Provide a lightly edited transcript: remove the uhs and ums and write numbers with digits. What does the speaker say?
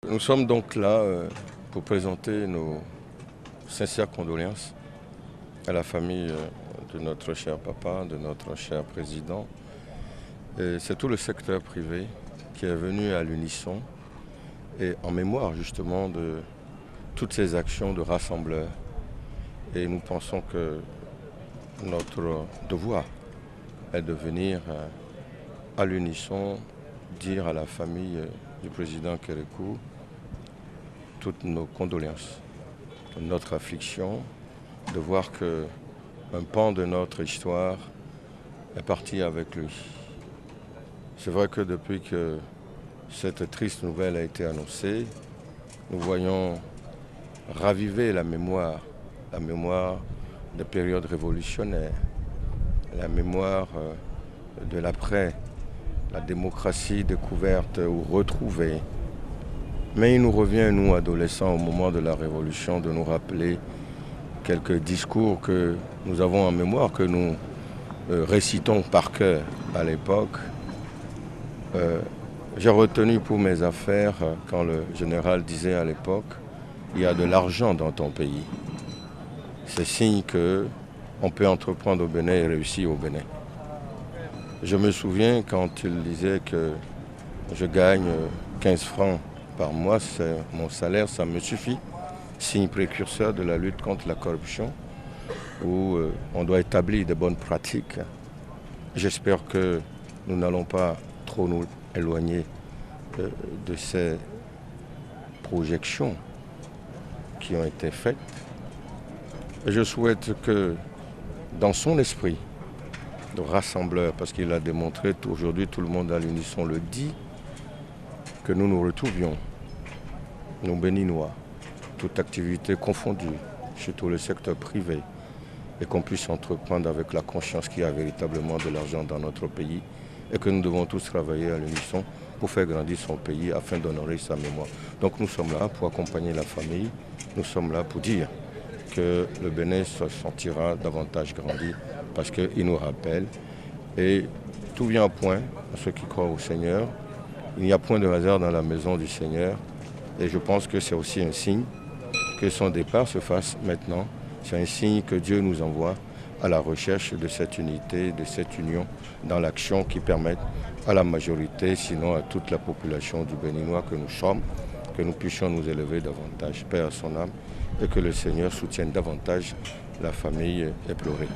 Nous sommes donc là pour présenter nos sincères condoléances à la famille de notre cher papa, de notre cher président. C'est tout le secteur privé qui est venu à l'unisson et en mémoire justement de toutes ces actions de rassembleurs. Et nous pensons que notre devoir est de venir à l'unisson dire à la famille du président Kérékou toutes nos condoléances, notre affliction de voir qu'un pan de notre histoire est parti avec lui. C'est vrai que depuis que cette triste nouvelle a été annoncée, nous voyons raviver la mémoire des périodes révolutionnaires, la mémoire de l'après, la démocratie découverte ou retrouvée. Mais il nous revient, nous, adolescents, au moment de la Révolution, de nous rappeler quelques discours que nous avons en mémoire, que nous récitons par cœur à l'époque. J'ai retenu pour mes affaires quand le général disait à l'époque « Il y a de l'argent dans ton pays ». C'est signe qu'on peut entreprendre au Bénin et réussir au Bénin. Je me souviens quand il disait que je gagne 15 francs par mois, c'est mon salaire, ça me suffit. Signe précurseur de la lutte contre la corruption, où on doit établir de bonnes pratiques. J'espère que nous n'allons pas trop nous éloigner de ces projections qui ont été faites. Et je souhaite que dans son esprit de rassembleur, parce qu'il a démontré aujourd'hui, tout le monde à l'unisson le dit, que nous nous retrouvions, nous Béninois, toute activité confondue, surtout le secteur privé, et qu'on puisse entreprendre avec la conscience qu'il y a véritablement de l'argent dans notre pays et que nous devons tous travailler à l'unisson pour faire grandir son pays afin d'honorer sa mémoire. Donc nous sommes là pour accompagner la famille, nous sommes là pour dire que le Bénin se sentira davantage grandi parce qu'il nous rappelle et tout vient à point à ceux qui croient au Seigneur. Il n'y a point de hasard dans la maison du Seigneur et je pense que c'est aussi un signe que son départ se fasse maintenant. C'est un signe que Dieu nous envoie à la recherche de cette unité, de cette union dans l'action qui permette à la majorité, sinon à toute la population du Béninois que nous sommes, que nous puissions nous élever davantage. Paix à son âme et que le Seigneur soutienne davantage la famille éplorée.